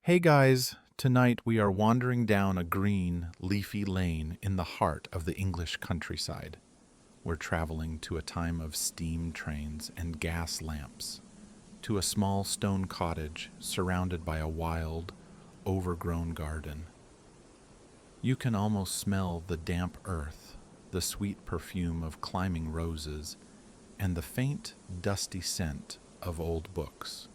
Hey guys, tonight we are wandering down a green, leafy lane in the heart of the English countryside. We're traveling to a time of steam trains and gas lamps, to a small stone cottage surrounded by a wild, overgrown garden. You can almost smell the damp earth, the sweet perfume of climbing roses, and the faint, dusty scent of old books.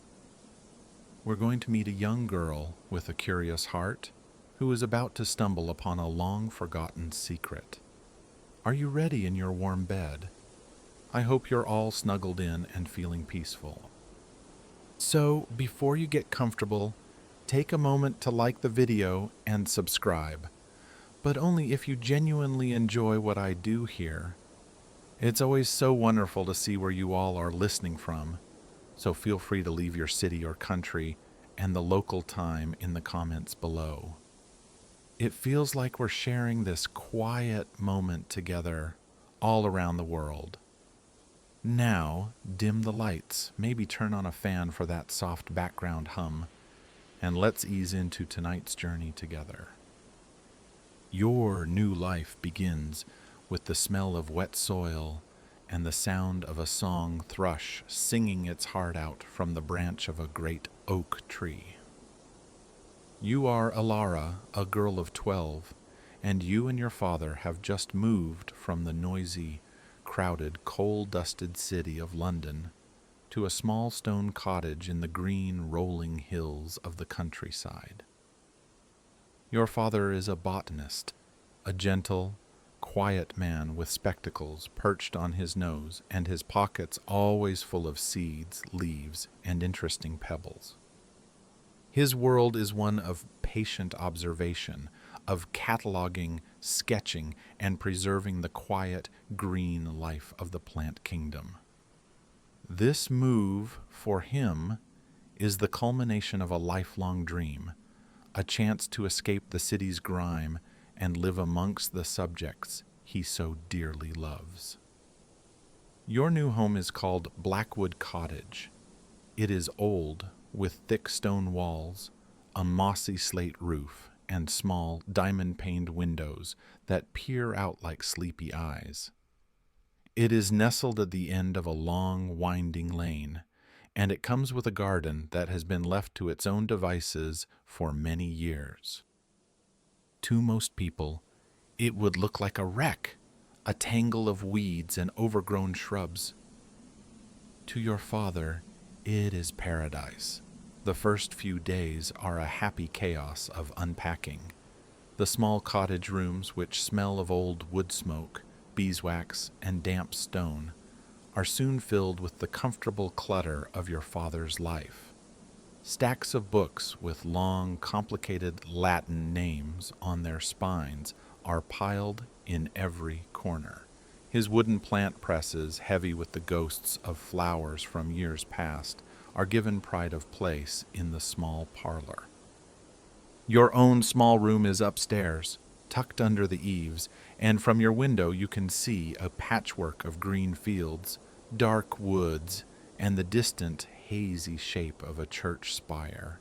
We're going to meet a young girl with a curious heart who is about to stumble upon a long-forgotten secret. Are you ready in your warm bed? I hope you're all snuggled in and feeling peaceful. So, before you get comfortable, take a moment to like the video and subscribe, but only if you genuinely enjoy what I do here. It's always so wonderful to see where you all are listening from, so feel free to leave your city or country and the local time in the comments below. It feels like we're sharing this quiet moment together all around the world. Now, dim the lights, maybe turn on a fan for that soft background hum, and let's ease into tonight's journey together. Your new life begins with the smell of wet soil and the sound of a song thrush singing its heart out from the branch of a great oak tree. You are Alara, a girl of 12, and you and your father have just moved from the noisy, crowded, coal-dusted city of London to a small stone cottage in the green, rolling hills of the countryside. Your father is a botanist, a gentle, quiet man with spectacles perched on his nose and his pockets always full of seeds, leaves, and interesting pebbles. His world is one of patient observation, of cataloging, sketching, and preserving the quiet, green life of the plant kingdom. This move, for him, is the culmination of a lifelong dream, a chance to escape the city's grime and live amongst the subjects he so dearly loves. Your new home is called Blackwood Cottage. It is old, with thick stone walls, a mossy slate roof, and small, diamond-paned windows that peer out like sleepy eyes. It is nestled at the end of a long, winding lane, and it comes with a garden that has been left to its own devices for many years. To most people, it would look like a wreck, a tangle of weeds and overgrown shrubs. To your father, it is paradise. The first few days are a happy chaos of unpacking. The small cottage rooms, which smell of old wood smoke, beeswax, and damp stone, are soon filled with the comfortable clutter of your father's life. Stacks of books with long, complicated Latin names on their spines are piled in every corner. His wooden plant presses, heavy with the ghosts of flowers from years past, are given pride of place in the small parlor. Your own small room is upstairs, tucked under the eaves, and from your window you can see a patchwork of green fields, dark woods, and the distant, hazy shape of a church spire.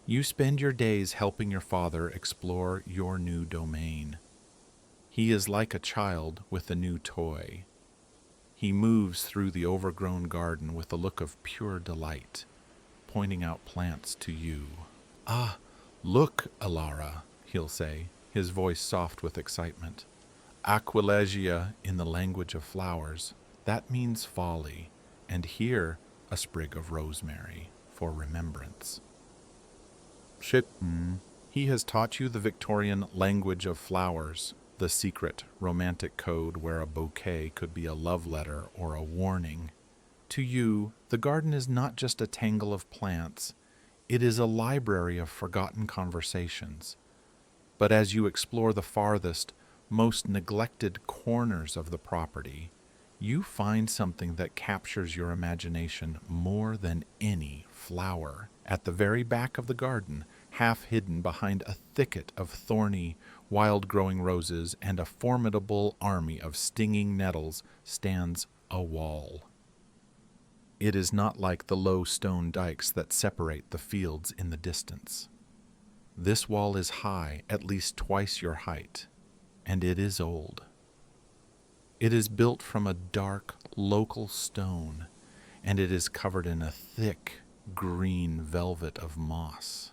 You spend your days helping your father explore your new domain. He is like a child with a new toy. He moves through the overgrown garden with a look of pure delight, pointing out plants to you. "Ah, look, Alara," he'll say, his voice soft with excitement. "Aquilegia in the language of flowers, that means folly, and here a sprig of rosemary for remembrance." He has taught you the Victorian language of flowers, the secret, romantic code where a bouquet could be a love letter or a warning. To you, the garden is not just a tangle of plants, it is a library of forgotten conversations. But as you explore the farthest, most neglected corners of the property, you find something that captures your imagination more than any flower. At the very back of the garden, half hidden behind a thicket of thorny, wild-growing roses and a formidable army of stinging nettles, stands a wall. It is not like the low stone dikes that separate the fields in the distance. This wall is high, at least twice your height, and it is old. It is built from a dark, local stone, and it is covered in a thick, green velvet of moss.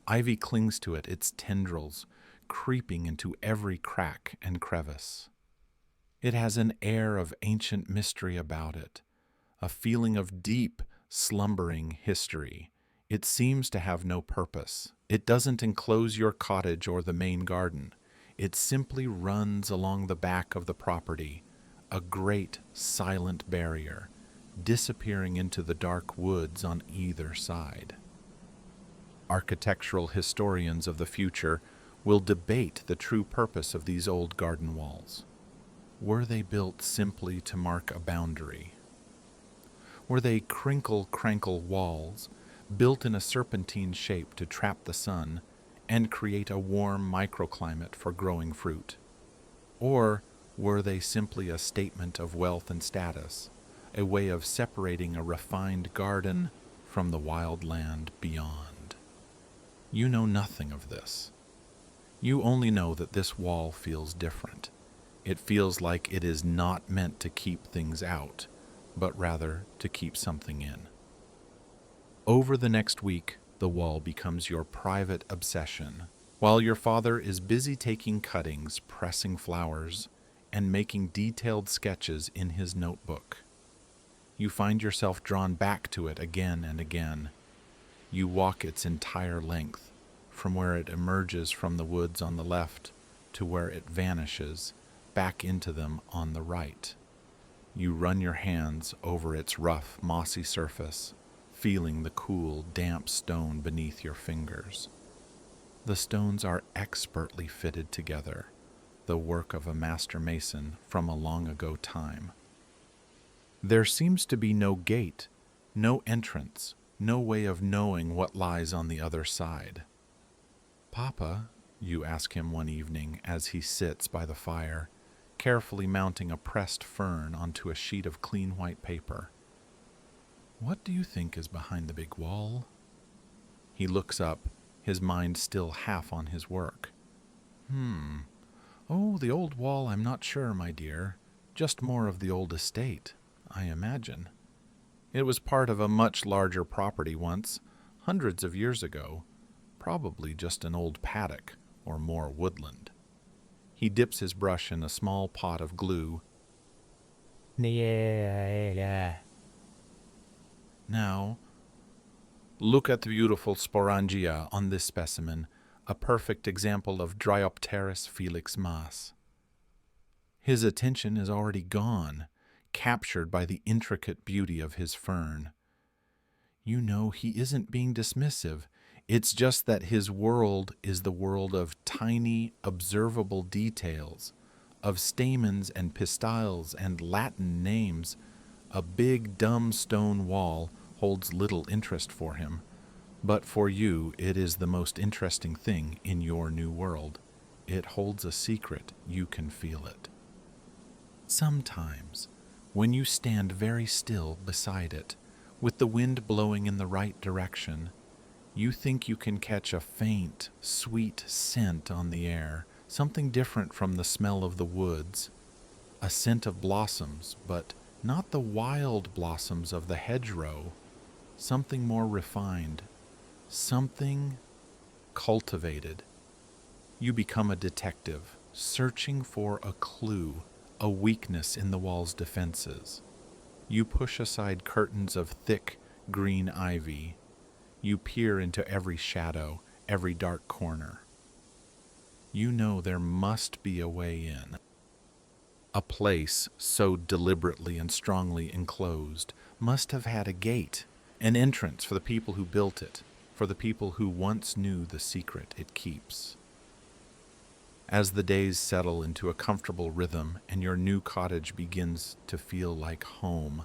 Ivy clings to it, its tendrils creeping into every crack and crevice. It has an air of ancient mystery about it, a feeling of deep, slumbering history. It seems to have no purpose. It doesn't enclose your cottage or the main garden. It simply runs along the back of the property, a great, silent barrier, disappearing into the dark woods on either side. Architectural historians of the future will debate the true purpose of these old garden walls. Were they built simply to mark a boundary? Were they crinkle-crankle walls, built in a serpentine shape to trap the sun and create a warm microclimate for growing fruit? Or were they simply a statement of wealth and status, a way of separating a refined garden from the wild land beyond? You know nothing of this. You only know that this wall feels different. It feels like it is not meant to keep things out, but rather to keep something in. Over the next week, the wall becomes your private obsession, while your father is busy taking cuttings, pressing flowers, and making detailed sketches in his notebook. You find yourself drawn back to it again and again. You walk its entire length, from where it emerges from the woods on the left to where it vanishes back into them on the right. You run your hands over its rough, mossy surface, feeling the cool, damp stone beneath your fingers. The stones are expertly fitted together, the work of a master mason from a long ago time. There seems to be no gate, no entrance, no way of knowing what lies on the other side. "Papa," you ask him one evening as he sits by the fire, carefully mounting a pressed fern onto a sheet of clean white paper, "what do you think is behind the big wall?" He looks up, his mind still half on his work. "Oh, the old wall, I'm not sure, my dear. Just more of the old estate, I imagine. It was part of a much larger property once, hundreds of years ago, probably just an old paddock or more woodland." He dips his brush in a small pot of glue. "Now, look at the beautiful sporangia on this specimen, a perfect example of Dryopteris felix mas." His attention is already gone, captured by the intricate beauty of his fern. You know he isn't being dismissive. It's just that his world is the world of tiny, observable details, of stamens and pistils and Latin names. A big, dumb stone wall holds little interest for him, but for you it is the most interesting thing in your new world. It holds a secret, you can feel it. Sometimes, when you stand very still beside it, with the wind blowing in the right direction, you think you can catch a faint, sweet scent on the air, something different from the smell of the woods, a scent of blossoms, but not the wild blossoms of the hedgerow, something more refined, something cultivated. You become a detective, searching for a clue, a weakness in the wall's defenses. You push aside curtains of thick, green ivy. You peer into every shadow, every dark corner. You know there must be a way in. A place so deliberately and strongly enclosed must have had a gate, an entrance for the people who built it, for the people who once knew the secret it keeps. As the days settle into a comfortable rhythm and your new cottage begins to feel like home,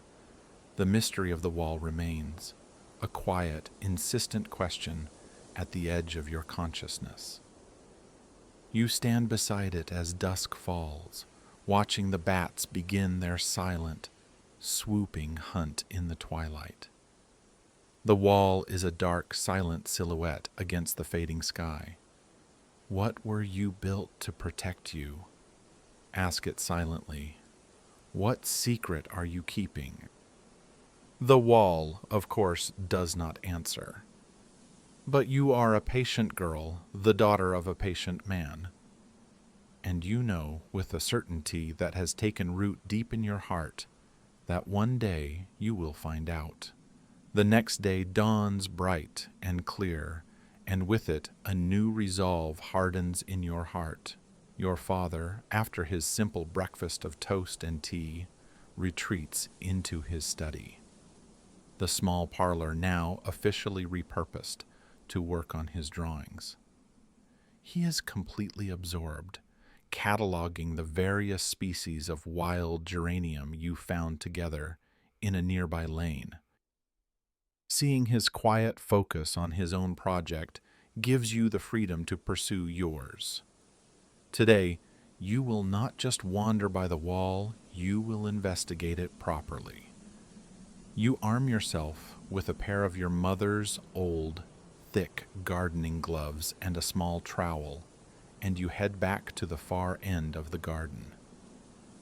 the mystery of the wall remains, a quiet, insistent question at the edge of your consciousness. You stand beside it as dusk falls, watching the bats begin their silent, swooping hunt in the twilight. The wall is a dark, silent silhouette against the fading sky. What were you built to protect you? Ask it silently. What secret are you keeping? The wall, of course, does not answer. But you are a patient girl, the daughter of a patient man. And you know, with a certainty that has taken root deep in your heart, that one day you will find out. The next day dawns bright and clear, and with it a new resolve hardens in your heart. Your father, after his simple breakfast of toast and tea, retreats into his study. The small parlor now officially repurposed to work on his drawings. He is completely absorbed, cataloging the various species of wild geranium you found together in a nearby lane. Seeing his quiet focus on his own project gives you the freedom to pursue yours. Today, you will not just wander by the wall, you will investigate it properly. You arm yourself with a pair of your mother's old, thick gardening gloves and a small trowel, and you head back to the far end of the garden.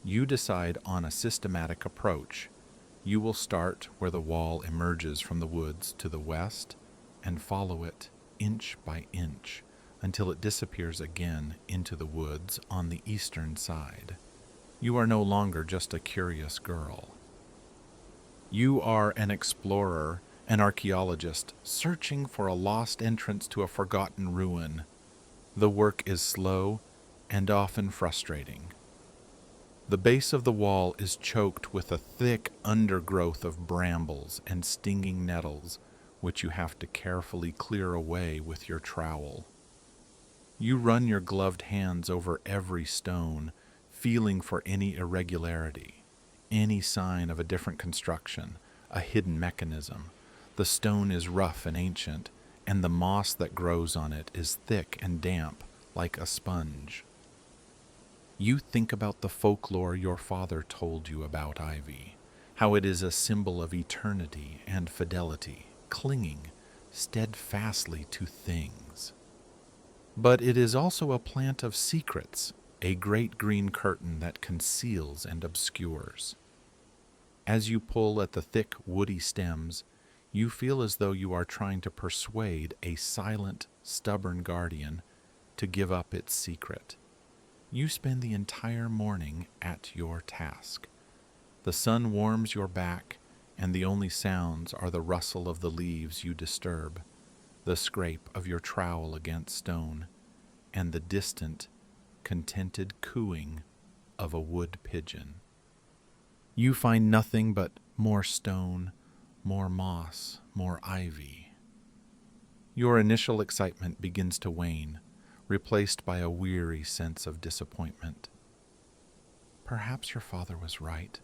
You decide on a systematic approach. You will start where the wall emerges from the woods to the west and follow it inch by inch until it disappears again into the woods on the eastern side. You are no longer just a curious girl. You are an explorer, an archaeologist, searching for a lost entrance to a forgotten ruin. The work is slow and often frustrating. The base of the wall is choked with a thick undergrowth of brambles and stinging nettles, which you have to carefully clear away with your trowel. You run your gloved hands over every stone, feeling for any irregularity, any sign of a different construction, a hidden mechanism. The stone is rough and ancient, and the moss that grows on it is thick and damp, like a sponge. You think about the folklore your father told you about ivy, how it is a symbol of eternity and fidelity, clinging steadfastly to things. But it is also a plant of secrets, a great green curtain that conceals and obscures. As you pull at the thick, woody stems, you feel as though you are trying to persuade a silent, stubborn guardian to give up its secret. You spend the entire morning at your task. The sun warms your back, and the only sounds are the rustle of the leaves you disturb, the scrape of your trowel against stone, and the distant, contented cooing of a wood pigeon. You find nothing but more stone, more moss, more ivy. Your initial excitement begins to wane, replaced by a weary sense of disappointment. Perhaps your father was right.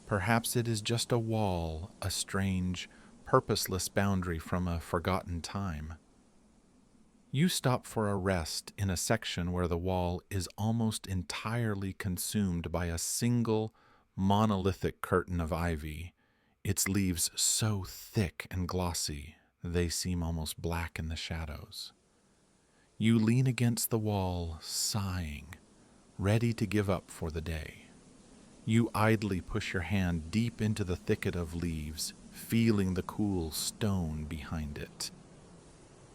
Perhaps it is just a wall, a strange, purposeless boundary from a forgotten time. You stop for a rest in a section where the wall is almost entirely consumed by a single, monolithic curtain of ivy, its leaves so thick and glossy they seem almost black in the shadows. You lean against the wall, sighing, ready to give up for the day. You idly push your hand deep into the thicket of leaves, feeling the cool stone behind it.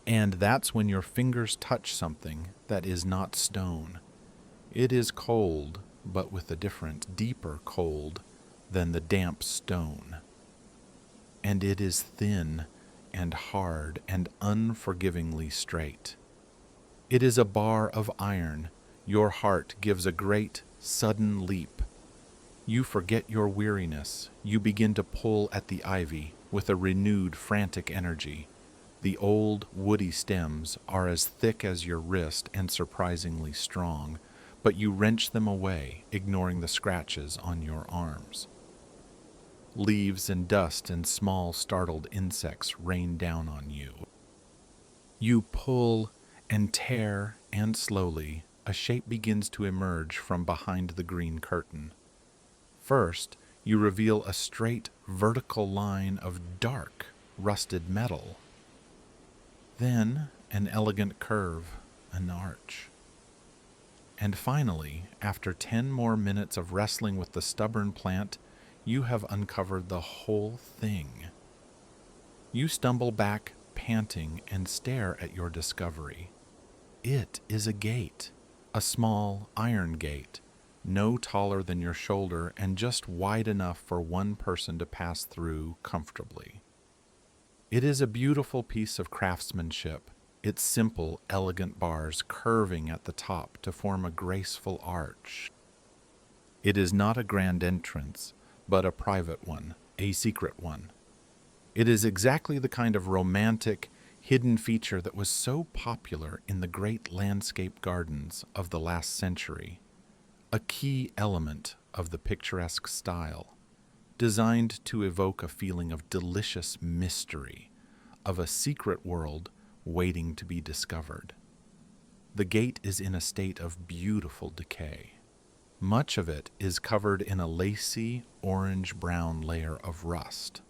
And that's when your fingers touch something that is not stone. It is cold, but with a different, deeper cold than the damp stone. And it is thin and hard and unforgivingly straight. It is a bar of iron. Your heart gives a great, sudden leap. You forget your weariness. You begin to pull at the ivy with a renewed, frantic energy. The old, woody stems are as thick as your wrist and surprisingly strong, but you wrench them away, ignoring the scratches on your arms. Leaves and dust and small, startled insects rain down on you. You pull and tear, and slowly, a shape begins to emerge from behind the green curtain. First, You reveal a straight, vertical line of dark, rusted metal. Then an elegant curve, an arch. And finally, after 10 more minutes of wrestling with the stubborn plant, you have uncovered the whole thing. You stumble back, panting, and stare at your discovery. It is a gate, a small iron gate, no taller than your shoulder and just wide enough for one person to pass through comfortably. It is a beautiful piece of craftsmanship, its simple, elegant bars curving at the top to form a graceful arch. It is not a grand entrance, but a private one, a secret one. It is exactly the kind of romantic, hidden feature that was so popular in the great landscape gardens of the last century, a key element of the picturesque style, designed to evoke a feeling of delicious mystery, of a secret world waiting to be discovered. The gate is in a state of beautiful decay. Much of it is covered in a lacy, orange-brown layer of rust.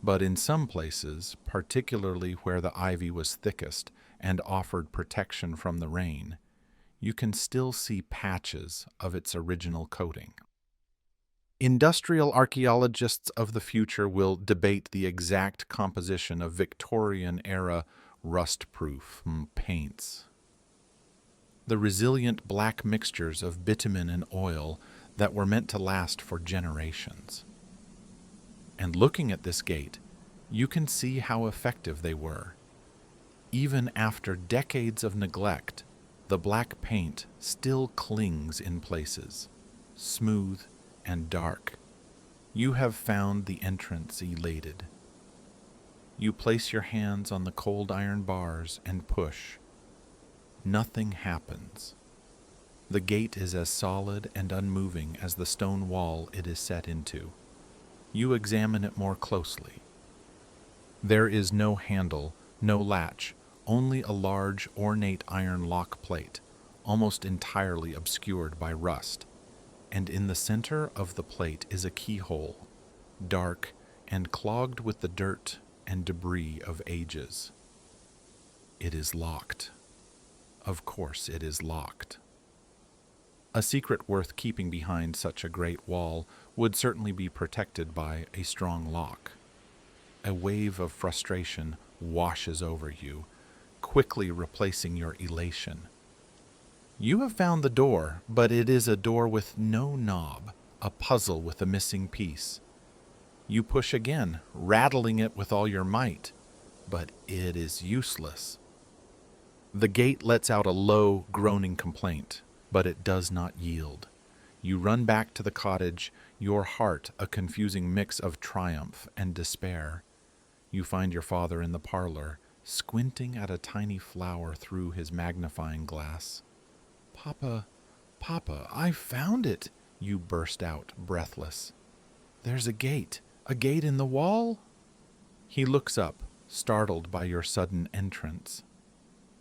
But in some places, particularly where the ivy was thickest and offered protection from the rain, you can still see patches of its original coating. Industrial archaeologists of the future will debate the exact composition of Victorian-era rust-proof paints. The resilient black mixtures of bitumen and oil that were meant to last for generations. And looking at this gate, you can see how effective they were. Even after decades of neglect, the black paint still clings in places, smooth and dark. You have found the entrance elated. You place your hands on the cold iron bars and push. Nothing happens. The gate is as solid and unmoving as the stone wall it is set into. You examine it more closely. There is no handle, no latch, only a large, ornate iron lock plate, almost entirely obscured by rust. And in the center of the plate is a keyhole, dark and clogged with the dirt and debris of ages. It is locked. Of course it is locked. A secret worth keeping behind such a great wall would certainly be protected by a strong lock. A wave of frustration washes over you, quickly replacing your elation. You have found the door, but it is a door with no knob, a puzzle with a missing piece. You push again, rattling it with all your might, but it is useless. The gate lets out a low, groaning complaint, but it does not yield. You run back to the cottage, your heart a confusing mix of triumph and despair. You find your father in the parlor, squinting at a tiny flower through his magnifying glass. "Papa, Papa, I found it!" you burst out, breathless. "There's a gate in the wall?" He looks up, startled by your sudden entrance.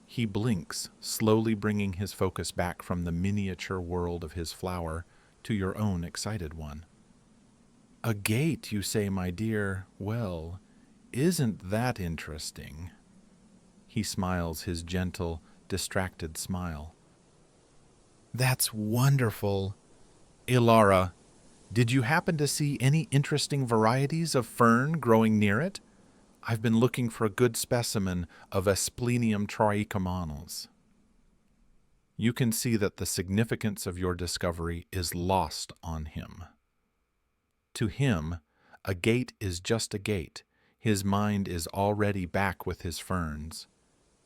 He blinks, slowly bringing his focus back from the miniature world of his flower to your own excited one. "A gate, you say, my dear? Well, isn't that interesting?" He smiles his gentle, distracted smile. "That's wonderful. Ilara, did you happen to see any interesting varieties of fern growing near it? I've been looking for a good specimen of Asplenium trichomonas." You can see that the significance of your discovery is lost on him. To him, a gate is just a gate. His mind is already back with his ferns.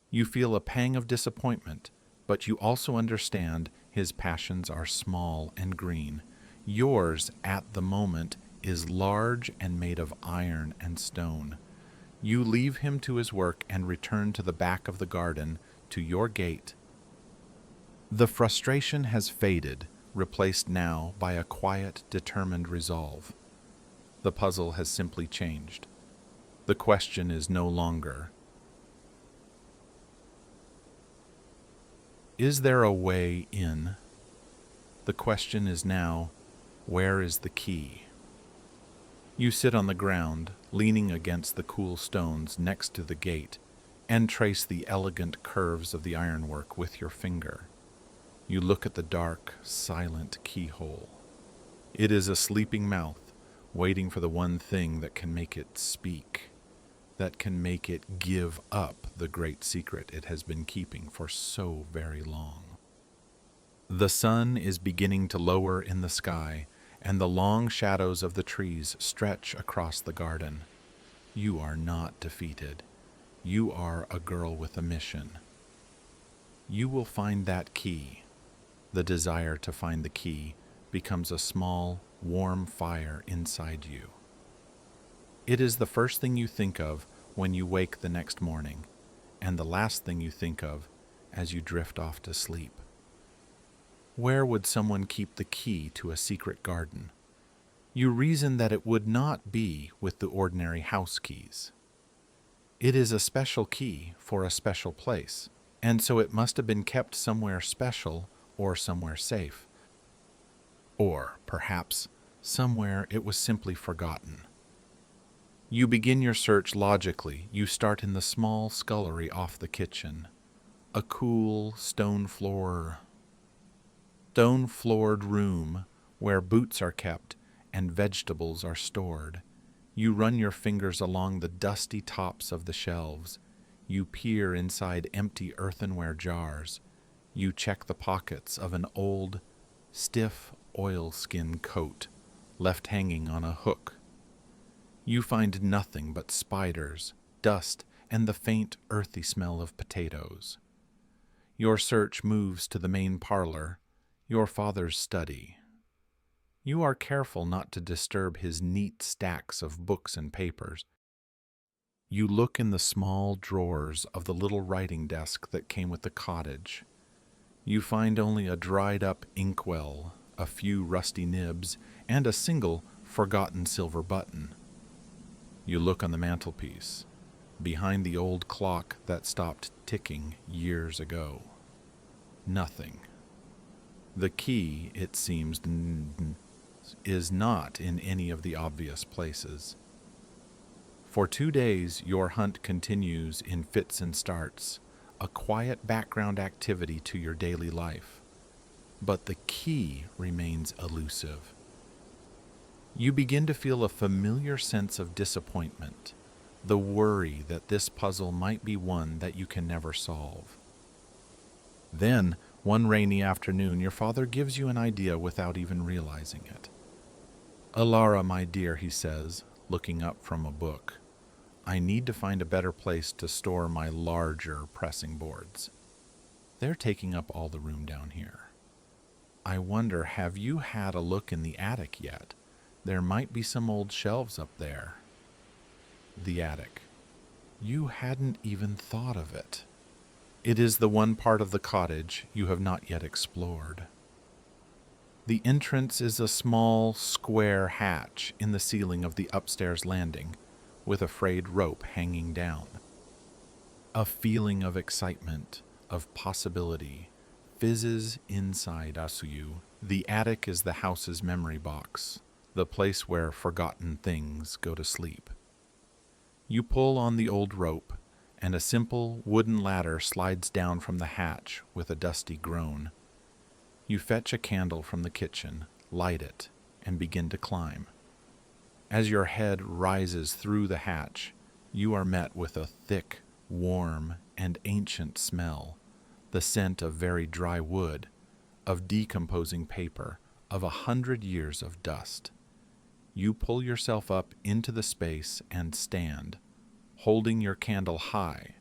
You feel a pang of disappointment, but you also understand his passions are small and green. Yours, at the moment, is large and made of iron and stone. You leave him to his work and return to the back of the garden, to your gate. The frustration has faded, replaced now by a quiet, determined resolve. The puzzle has simply changed. The question is no longer, "Is there a way in?" The question is now, "Where is the key?" You sit on the ground, leaning against the cool stones next to the gate, and trace the elegant curves of the ironwork with your finger. You look at the dark, silent keyhole. It is a sleeping mouth, waiting for the one thing that can make it speak, that can make it give up the great secret it has been keeping for so very long. The sun is beginning to lower in the sky, and the long shadows of the trees stretch across the garden. You are not defeated. You are a girl with a mission. You will find that key. The desire to find the key becomes a small, warm fire inside you. It is the first thing you think of when you wake the next morning, and the last thing you think of as you drift off to sleep. Where would someone keep the key to a secret garden? You reason that it would not be with the ordinary house keys. It is a special key for a special place, and so it must have been kept somewhere special or somewhere safe. Or, perhaps, somewhere it was simply forgotten. You begin your search logically. You start in the small scullery off the kitchen. A cool, stone-floored room where boots are kept and vegetables are stored. You run your fingers along the dusty tops of the shelves. You peer inside empty earthenware jars. You check the pockets of an old, stiff oilskin coat left hanging on a hook. You find nothing but spiders, dust, and the faint, earthy smell of potatoes. Your search moves to the main parlor, your father's study. You are careful not to disturb his neat stacks of books and papers. You look in the small drawers of the little writing desk that came with the cottage. You find only a dried-up inkwell, a few rusty nibs, and a single, forgotten silver button. You look on the mantelpiece, behind the old clock that stopped ticking years ago. Nothing. The key, it seems, is not in any of the obvious places. For 2 days, your hunt continues in fits and starts, a quiet background activity to your daily life. But the key remains elusive. You begin to feel a familiar sense of disappointment, the worry that this puzzle might be one that you can never solve. Then, one rainy afternoon, your father gives you an idea without even realizing it. "Alara, my dear," he says, looking up from a book, "I need to find a better place to store my larger pressing boards. They're taking up all the room down here. I wonder, have you had a look in the attic yet? There might be some old shelves up there." The attic. You hadn't even thought of it. It is the one part of the cottage you have not yet explored. The entrance is a small, square hatch in the ceiling of the upstairs landing, with a frayed rope hanging down. A feeling of excitement, of possibility, fizzes inside Asuyu. The attic is the house's memory box, the place where forgotten things go to sleep. You pull on the old rope, and a simple wooden ladder slides down from the hatch with a dusty groan. You fetch a candle from the kitchen, light it, and begin to climb. As your head rises through the hatch, you are met with a thick, warm, and ancient smell, the scent of very dry wood, of decomposing paper, of 100 years of dust. You pull yourself up into the space and stand, holding your candle high.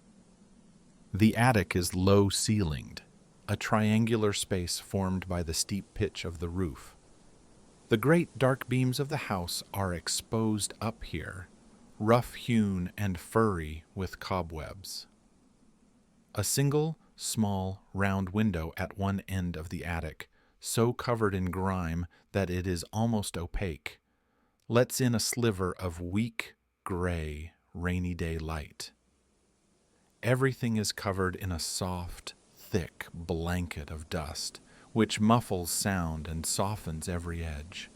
The attic is low-ceilinged, a triangular space formed by the steep pitch of the roof. The great dark beams of the house are exposed up here, rough-hewn and furry with cobwebs. A single, small, round window at one end of the attic, so covered in grime that it is almost opaque, lets in a sliver of weak, gray, rainy day light. Everything is covered in a soft, thick blanket of dust, which muffles sound and softens every edge.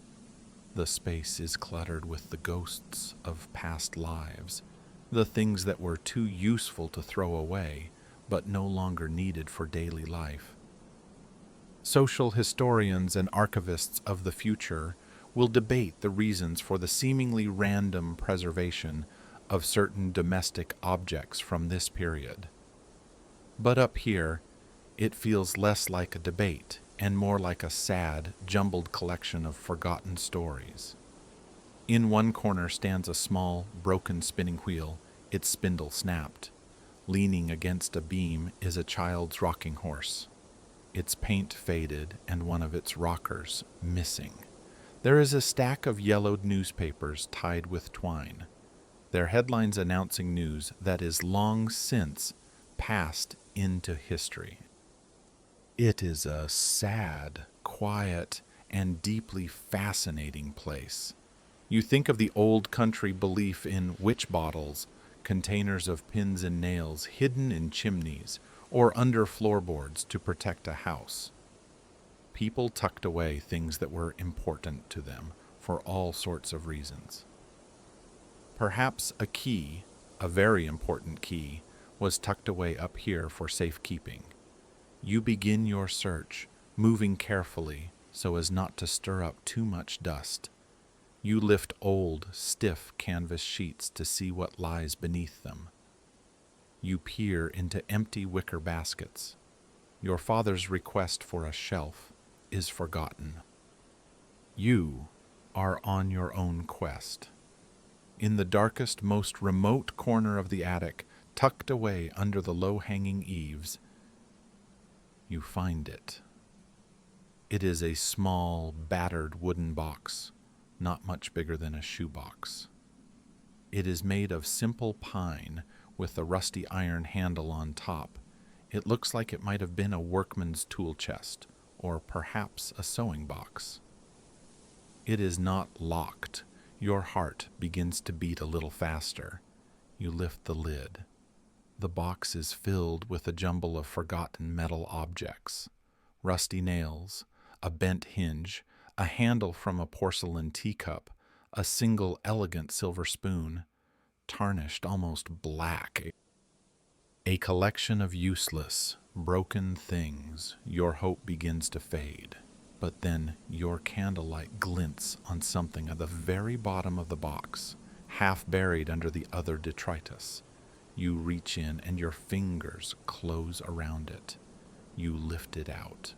The space is cluttered with the ghosts of past lives, the things that were too useful to throw away, but no longer needed for daily life. Social historians and archivists of the future will debate the reasons for the seemingly random preservation of certain domestic objects from this period. But up here, it feels less like a debate and more like a sad, jumbled collection of forgotten stories. In one corner stands a small, broken spinning wheel, its spindle snapped. Leaning against a beam is a child's rocking horse, its paint faded and one of its rockers missing. There is a stack of yellowed newspapers tied with twine, their headlines announcing news that is long since passed into history. It is a sad, quiet, and deeply fascinating place. You think of the old country belief in witch bottles, containers of pins and nails hidden in chimneys or under floorboards to protect a house. People tucked away things that were important to them for all sorts of reasons. Perhaps a key, a very important key, was tucked away up here for safekeeping. You begin your search, moving carefully so as not to stir up too much dust. You lift old, stiff canvas sheets to see what lies beneath them. You peer into empty wicker baskets. Your father's request for a shelf is forgotten. You are on your own quest. In the darkest, most remote corner of the attic, tucked away under the low-hanging eaves, you find it. It is a small, battered wooden box, not much bigger than a shoebox. It is made of simple pine with a rusty iron handle on top. It looks like it might have been a workman's tool chest, or perhaps a sewing box. It is not locked. Your heart begins to beat a little faster. You lift the lid. The box is filled with a jumble of forgotten metal objects. Rusty nails, a bent hinge, a handle from a porcelain teacup, a single elegant silver spoon, tarnished almost black. A collection of useless, broken things. Your hope begins to fade. But then your candlelight glints on something at the very bottom of the box, half buried under the other detritus. You reach in and your fingers close around it. You lift it out.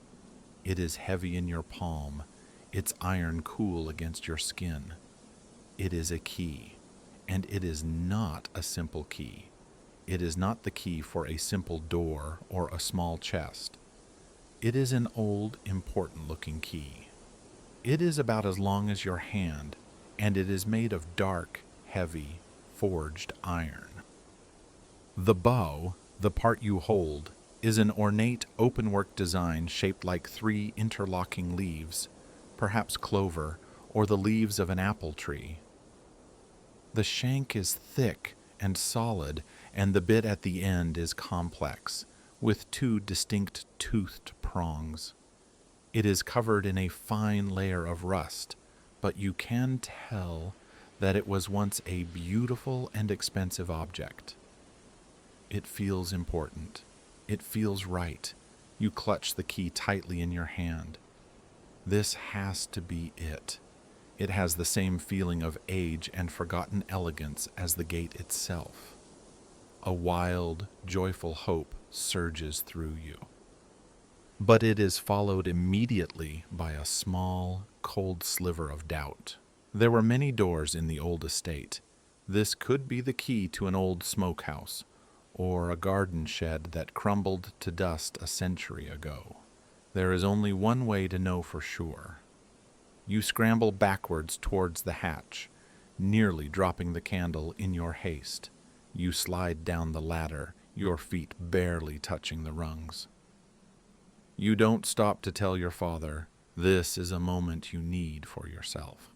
It is heavy in your palm, its iron cool against your skin. It is a key, and it is not a simple key. It is not the key for a simple door or a small chest. It is an old, important-looking key. It is about as long as your hand, and it is made of dark, heavy, forged iron. The bow, the part you hold, is an ornate openwork design shaped like 3 interlocking leaves, perhaps clover or the leaves of an apple tree. The shank is thick and solid, and the bit at the end is complex, with 2 distinct toothed prongs. It is covered in a fine layer of rust, but you can tell that it was once a beautiful and expensive object. It feels important. It feels right. You clutch the key tightly in your hand. This has to be it. It has the same feeling of age and forgotten elegance as the gate itself. A wild, joyful hope surges through you. But it is followed immediately by a small, cold sliver of doubt. There were many doors in the old estate. This could be the key to an old smokehouse, or a garden shed that crumbled to dust a century ago. There is only one way to know for sure. You scramble backwards towards the hatch, nearly dropping the candle in your haste. You slide down the ladder, your feet barely touching the rungs. You don't stop to tell your father, this is a moment you need for yourself.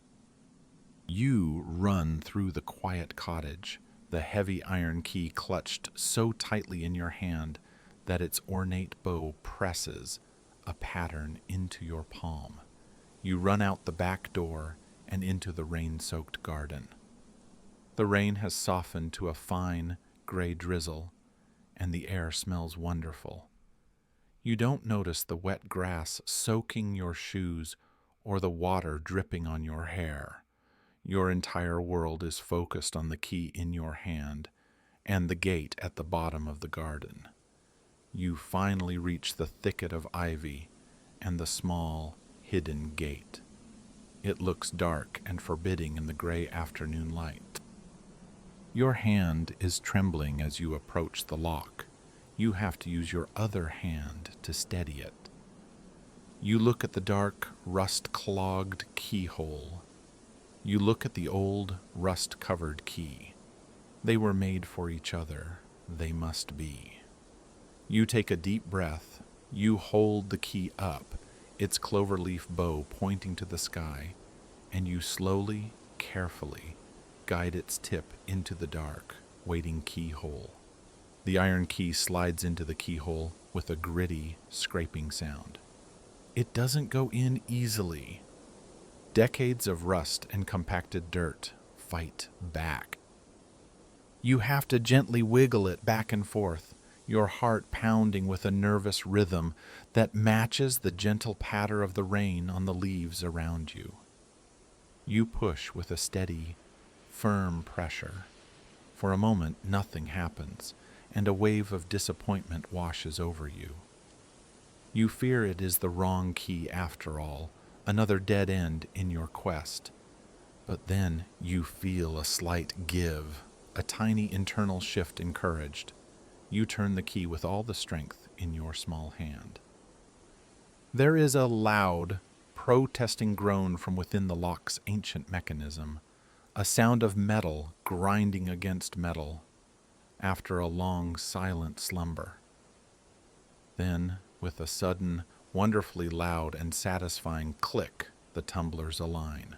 You run through the quiet cottage, the heavy iron key clutched so tightly in your hand that its ornate bow presses a pattern into your palm. You run out the back door and into the rain-soaked garden. The rain has softened to a fine, gray drizzle, and the air smells wonderful. You don't notice the wet grass soaking your shoes or the water dripping on your hair. Your entire world is focused on the key in your hand and the gate at the bottom of the garden. You finally reach the thicket of ivy and the small, hidden gate. It looks dark and forbidding in the gray afternoon light. Your hand is trembling as you approach the lock. You have to use your other hand to steady it. You look at the dark, rust-clogged keyhole. You look at the old, rust-covered key. They were made for each other. They must be. You take a deep breath. You hold the key up, its cloverleaf bow pointing to the sky, and you slowly, carefully guide its tip into the dark, waiting keyhole. The iron key slides into the keyhole with a gritty, scraping sound. It doesn't go in easily. Decades of rust and compacted dirt fight back. You have to gently wiggle it back and forth, your heart pounding with a nervous rhythm that matches the gentle patter of the rain on the leaves around you. You push with a steady, firm pressure. For a moment, nothing happens, and a wave of disappointment washes over you. You fear it is the wrong key after all, another dead end in your quest. But then you feel a slight give, a tiny internal shift encouraged. You turn the key with all the strength in your small hand. There is a loud, protesting groan from within the lock's ancient mechanism, a sound of metal grinding against metal after a long, silent slumber. Then, with a sudden, wonderfully loud and satisfying click, the tumblers align.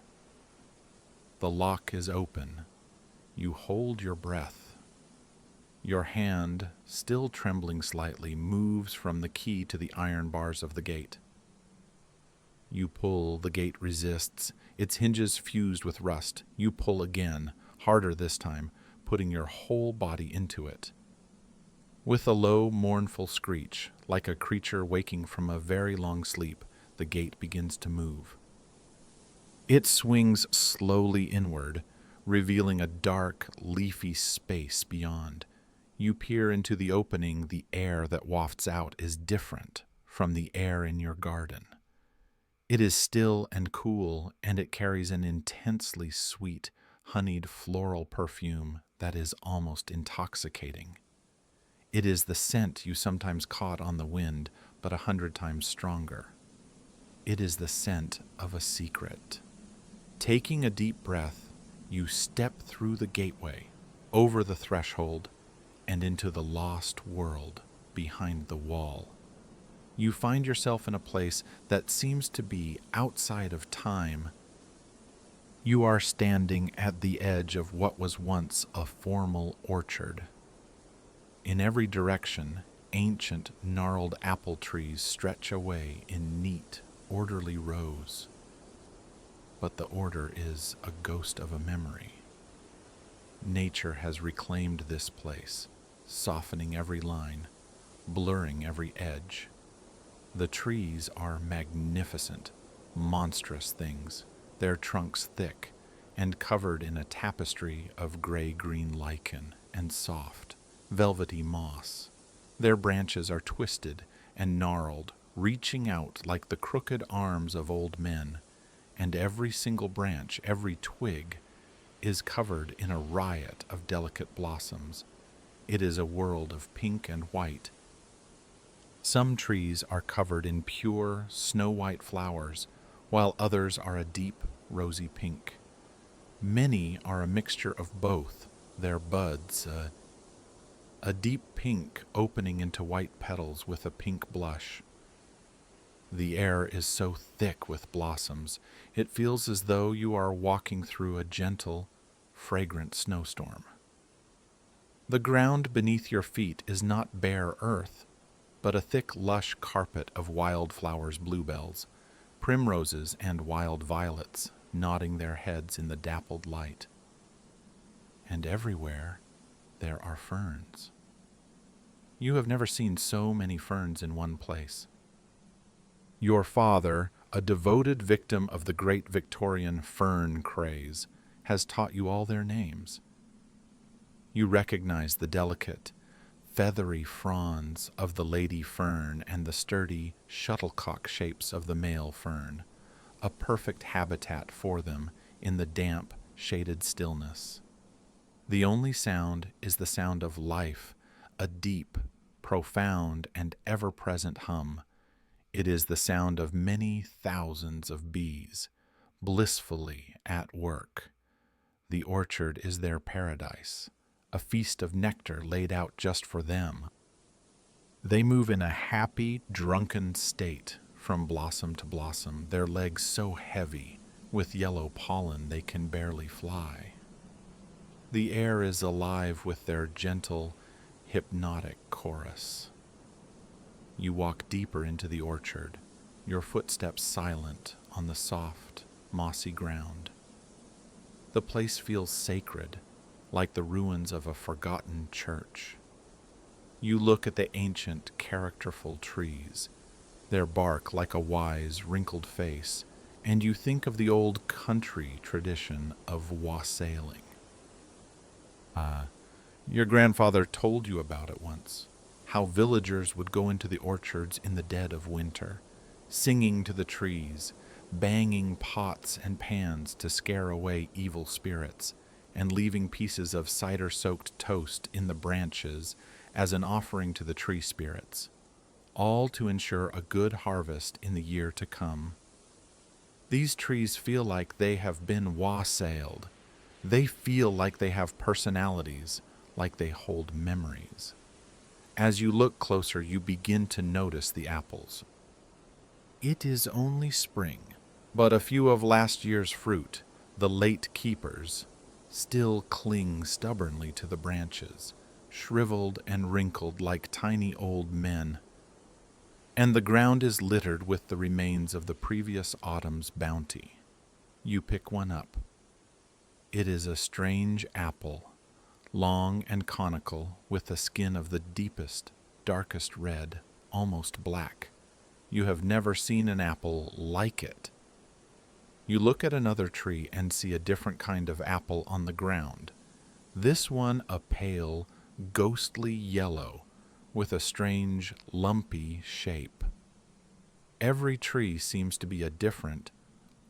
The lock is open. You hold your breath. Your hand, still trembling slightly, moves from the key to the iron bars of the gate. You pull, the gate resists, its hinges fused with rust. You pull again, harder this time, putting your whole body into it. With a low, mournful screech, like a creature waking from a very long sleep, the gate begins to move. It swings slowly inward, revealing a dark, leafy space beyond. You peer into the opening. The air that wafts out is different from the air in your garden. It is still and cool, and it carries an intensely sweet, honeyed floral perfume that is almost intoxicating. It is the scent you sometimes caught on the wind, but 100 times stronger. It is the scent of a secret. Taking a deep breath, you step through the gateway, over the threshold, and into the lost world behind the wall. You find yourself in a place that seems to be outside of time. You are standing at the edge of what was once a formal orchard. In every direction, ancient, gnarled apple trees stretch away in neat, orderly rows. But the order is a ghost of a memory. Nature has reclaimed this place, softening every line, blurring every edge. The trees are magnificent, monstrous things, their trunks thick and covered in a tapestry of gray-green lichen and soft, velvety moss. Their branches are twisted and gnarled, reaching out like the crooked arms of old men, and every single branch, every twig, is covered in a riot of delicate blossoms. It is a world of pink and white. Some trees are covered in pure, snow-white flowers, while others are a deep, rosy pink. Many are a mixture of both, their buds, a deep pink opening into white petals with a pink blush. The air is so thick with blossoms, it feels as though you are walking through a gentle, fragrant snowstorm. The ground beneath your feet is not bare earth, but a thick, lush carpet of wildflowers, bluebells, primroses, and wild violets nodding their heads in the dappled light. And everywhere there are ferns. You have never seen so many ferns in one place. Your father, a devoted victim of the great Victorian fern craze, has taught you all their names. You recognize the delicate, feathery fronds of the lady fern and the sturdy shuttlecock shapes of the male fern, a perfect habitat for them in the damp, shaded stillness. The only sound is the sound of life, a deep, profound, and ever-present hum. It is the sound of many thousands of bees, blissfully at work. The orchard is their paradise, a feast of nectar laid out just for them. They move in a happy, drunken state from blossom to blossom, their legs so heavy with yellow pollen they can barely fly. The air is alive with their gentle, hypnotic chorus. You walk deeper into the orchard, your footsteps silent on the soft, mossy ground. The place feels sacred, like the ruins of a forgotten church. You look at the ancient, characterful trees, their bark like a wise, wrinkled face, and you think of the old country tradition of wassailing. Your grandfather told you about it once, how villagers would go into the orchards in the dead of winter, singing to the trees, banging pots and pans to scare away evil spirits, and leaving pieces of cider-soaked toast in the branches as an offering to the tree spirits, all to ensure a good harvest in the year to come. These trees feel like they have been wassailed. They feel like they have personalities, like they hold memories. As you look closer, you begin to notice the apples. It is only spring, but a few of last year's fruit, the late keepers, still cling stubbornly to the branches, shriveled and wrinkled like tiny old men. And the ground is littered with the remains of the previous autumn's bounty. You pick one up. It is a strange apple, long and conical, with a skin of the deepest, darkest red, almost black. You have never seen an apple like it. You look at another tree and see a different kind of apple on the ground. This one a pale, ghostly yellow, with a strange, lumpy shape. Every tree seems to be a different,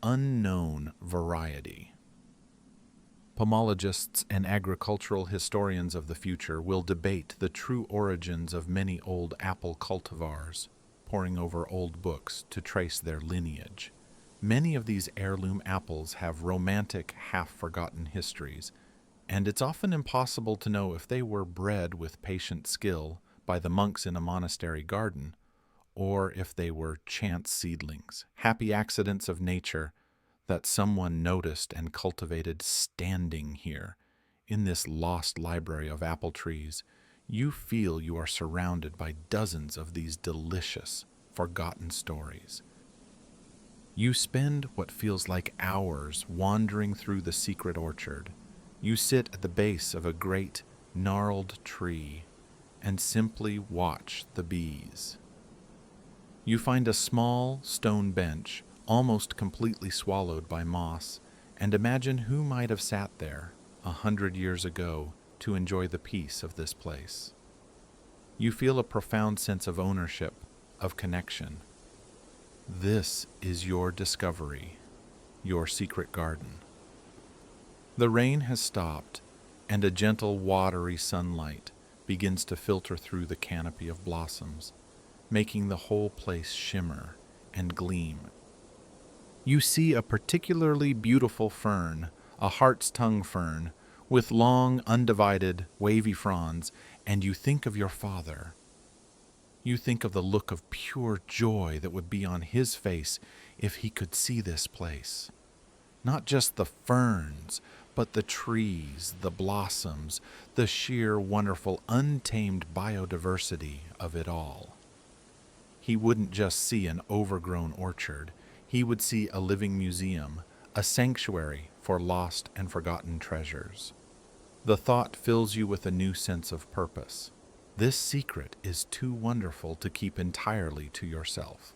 unknown variety. Pomologists and agricultural historians of the future will debate the true origins of many old apple cultivars, poring over old books to trace their lineage. Many of these heirloom apples have romantic, half-forgotten histories, and it's often impossible to know if they were bred with patient skill by the monks in a monastery garden, or if they were chance seedlings, happy accidents of nature that someone noticed and cultivated standing here. In this lost library of apple trees, you feel you are surrounded by dozens of these delicious, forgotten stories. You spend what feels like hours wandering through the secret orchard. You sit at the base of a great, gnarled tree and simply watch the bees. You find a small stone bench, almost completely swallowed by moss, and imagine who might have sat there 100 years ago to enjoy the peace of this place. You feel a profound sense of ownership, of connection. This is your discovery, your secret garden. The rain has stopped, and a gentle, watery sunlight begins to filter through the canopy of blossoms, making the whole place shimmer and gleam. You see a particularly beautiful fern, a hart's tongue fern, with long, undivided, wavy fronds, and you think of your father. You think of the look of pure joy that would be on his face if he could see this place. Not just the ferns, but the trees, the blossoms, the sheer, wonderful, untamed biodiversity of it all. He wouldn't just see an overgrown orchard. He would see a living museum, a sanctuary for lost and forgotten treasures. The thought fills you with a new sense of purpose. This secret is too wonderful to keep entirely to yourself.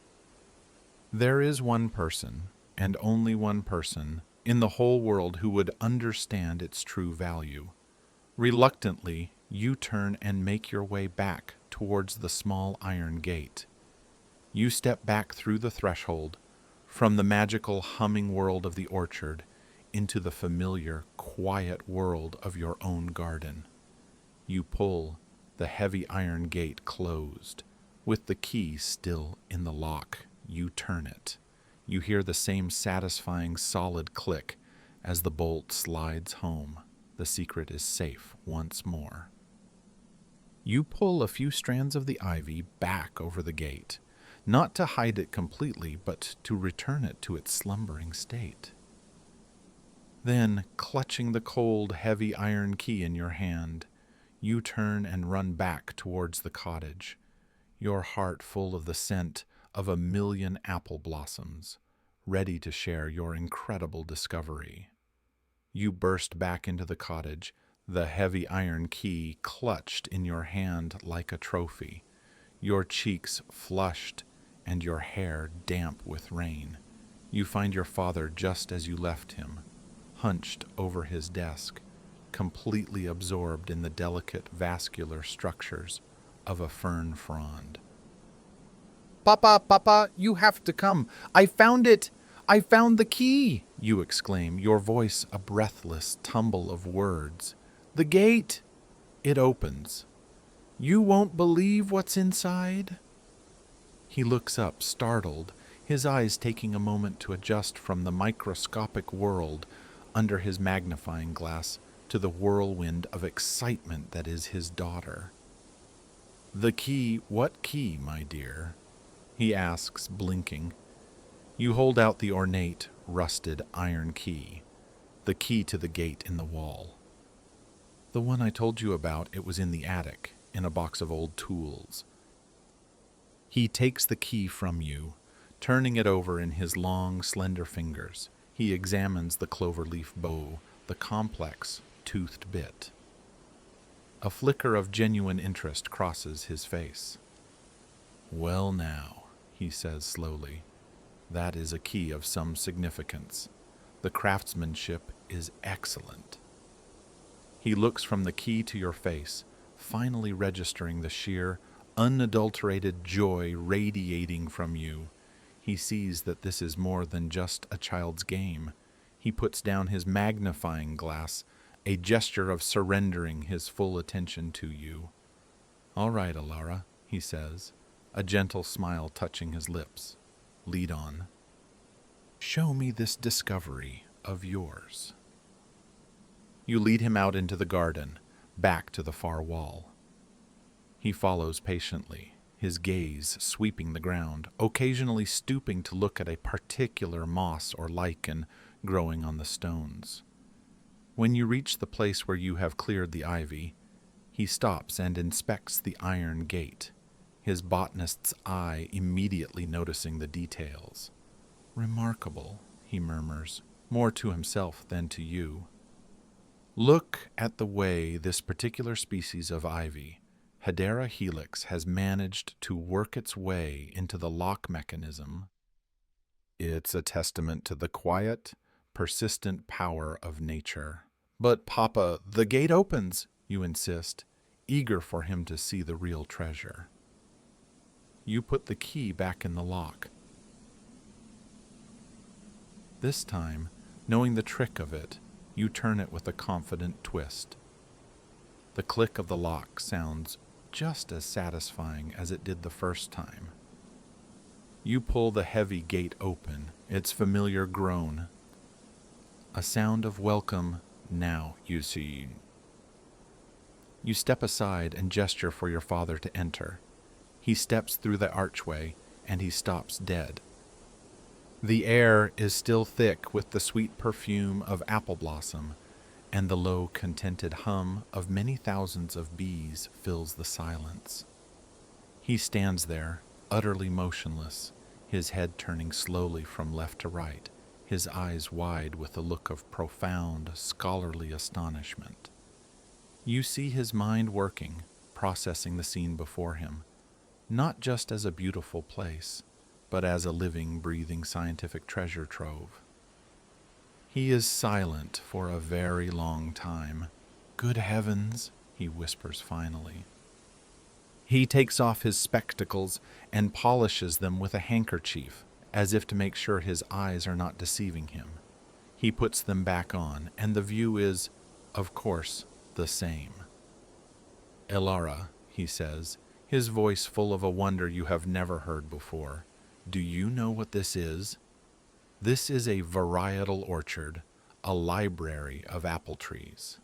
There is one person, and only one person, in the whole world who would understand its true value. Reluctantly, you turn and make your way back towards the small iron gate. You step back through the threshold, from the magical humming world of the orchard, into the familiar, quiet world of your own garden. You pull the heavy iron gate closed. With the key still in the lock, you turn it. You hear the same satisfying solid click as the bolt slides home. The secret is safe once more. You pull a few strands of the ivy back over the gate, not to hide it completely, but to return it to its slumbering state. Then, clutching the cold, heavy iron key in your hand, you turn and run back towards the cottage, your heart full of the scent of 1,000,000 apple blossoms, ready to share your incredible discovery. You burst back into the cottage, the heavy iron key clutched in your hand like a trophy, your cheeks flushed and your hair damp with rain. You find your father just as you left him, hunched over his desk, completely absorbed in the delicate vascular structures of a fern frond. "Papa, Papa, you have to come. I found it! I found the key!" you exclaim, your voice a breathless tumble of words. "The gate!" It opens. "You won't believe what's inside?" He looks up, startled, his eyes taking a moment to adjust from the microscopic world under his magnifying glass to the whirlwind of excitement that is his daughter. "The key, what key, my dear?" he asks, blinking. You hold out the ornate, rusted iron key, the key to the gate in the wall. "The one I told you about, it was in the attic, in a box of old tools." He takes the key from you, turning it over in his long, slender fingers. He examines the clover-leaf bow, the complex, toothed bit. A flicker of genuine interest crosses his face. "Well now," he says slowly, "that is a key of some significance. The craftsmanship is excellent." He looks from the key to your face, finally registering the sheer, unadulterated joy radiating from you. He sees that this is more than just a child's game. He puts down his magnifying glass, a gesture of surrendering his full attention to you. "All right, Alara," he says, a gentle smile touching his lips. "Lead on. Show me this discovery of yours." You lead him out into the garden, back to the far wall. He follows patiently, his gaze sweeping the ground, occasionally stooping to look at a particular moss or lichen growing on the stones. When you reach the place where you have cleared the ivy, he stops and inspects the iron gate, his botanist's eye immediately noticing the details. "Remarkable," he murmurs, more to himself than to you. "Look at the way this particular species of ivy, Hedera helix, has managed to work its way into the lock mechanism. It's a testament to the quiet, persistent power of nature." "But, Papa, the gate opens," you insist, eager for him to see the real treasure. You put the key back in the lock. This time, knowing the trick of it, you turn it with a confident twist. The click of the lock sounds just as satisfying as it did the first time. You pull the heavy gate open, its familiar groan. A sound of welcome, "Now, you see." You step aside and gesture for your father to enter. He steps through the archway, and he stops dead. The air is still thick with the sweet perfume of apple blossom, and the low, contented hum of many thousands of bees fills the silence. He stands there, utterly motionless, his head turning slowly from left to right, his eyes wide with a look of profound, scholarly astonishment. You see his mind working, processing the scene before him, not just as a beautiful place, but as a living, breathing scientific treasure trove. He is silent for a very long time. "Good heavens," he whispers finally. He takes off his spectacles and polishes them with a handkerchief, as if to make sure his eyes are not deceiving him. He puts them back on, and the view is, of course, the same. "Elara," he says, his voice full of a wonder you have never heard before, "do you know what this is? This is a varietal orchard, a library of apple trees."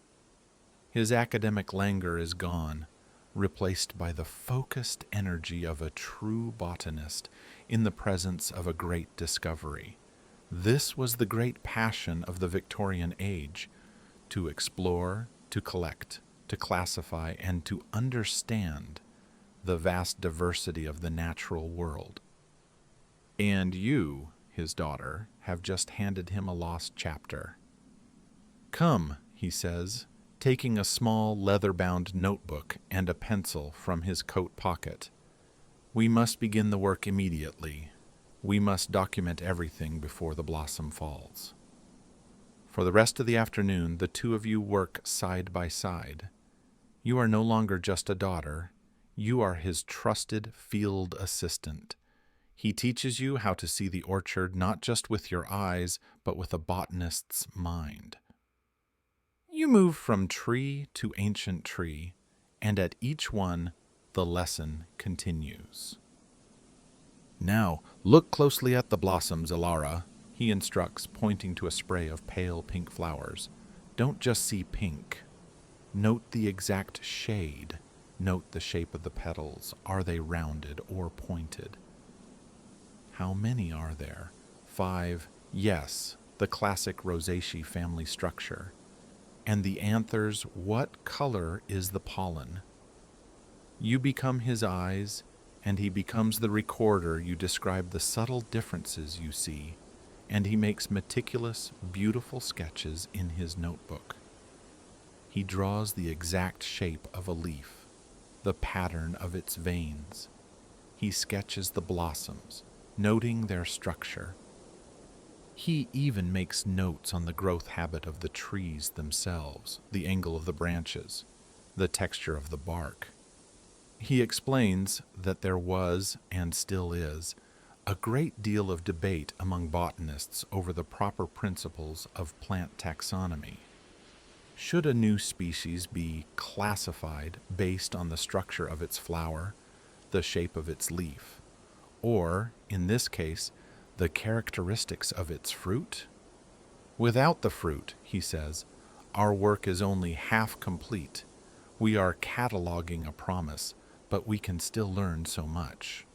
His academic languor is gone, replaced by the focused energy of a true botanist in the presence of a great discovery. This was the great passion of the Victorian age: to explore, to collect, to classify, and to understand the vast diversity of the natural world. "And you," his daughter, have just handed him a lost chapter. "Come," he says, taking a small leather-bound notebook and a pencil from his coat pocket. "We must begin the work immediately. We must document everything before the blossom falls." For the rest of the afternoon, the two of you work side by side. You are no longer just a daughter. You are his trusted field assistant. He teaches you how to see the orchard not just with your eyes, but with a botanist's mind. You move from tree to ancient tree, and at each one, the lesson continues. "Now, look closely at the blossoms, Elara," he instructs, pointing to a spray of pale pink flowers. "Don't just see pink. Note the exact shade. Note the shape of the petals. Are they rounded or pointed? How many are there? 5. Yes, the classic rosaceae family structure. And the anthers, what color is the pollen?" You become his eyes, and he becomes the recorder. You describe the subtle differences you see, and he makes meticulous, beautiful sketches in his notebook. He draws the exact shape of a leaf, the pattern of its veins. He sketches the blossoms, noting their structure. He even makes notes on the growth habit of the trees themselves, the angle of the branches, the texture of the bark. He explains that there was, and still is, a great deal of debate among botanists over the proper principles of plant taxonomy. Should a new species be classified based on the structure of its flower, the shape of its leaf, or, in this case, the characteristics of its fruit? Without the fruit, he says, our work is only half complete. We are cataloging a promise, but we can still learn so much.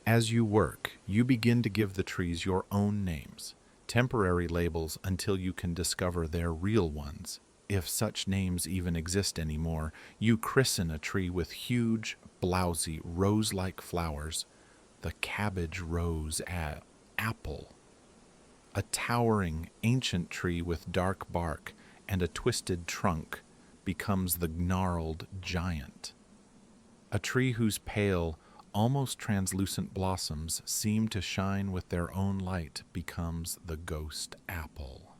As you work, you begin to give the trees your own names, temporary labels until you can discover their real ones. If such names even exist anymore, you christen a tree with huge, blousy, rose-like flowers, the cabbage rose apple. A towering, ancient tree with dark bark and a twisted trunk becomes the gnarled giant. A tree whose pale, almost translucent blossoms seem to shine with their own light becomes the ghost apple.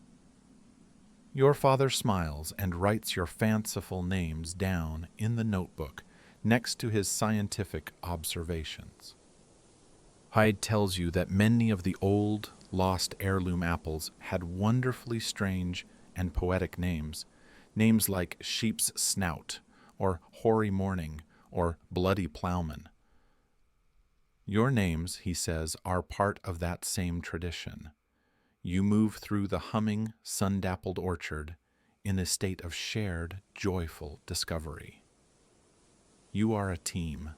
Your father smiles and writes your fanciful names down in the notebook next to his scientific observations. Hyde tells you that many of the old, lost heirloom apples had wonderfully strange and poetic names, names like Sheep's Snout, or Hoary Morning, or Bloody Plowman. Your names, he says, are part of that same tradition. You move through the humming, sun-dappled orchard in a state of shared, joyful discovery. You are a team.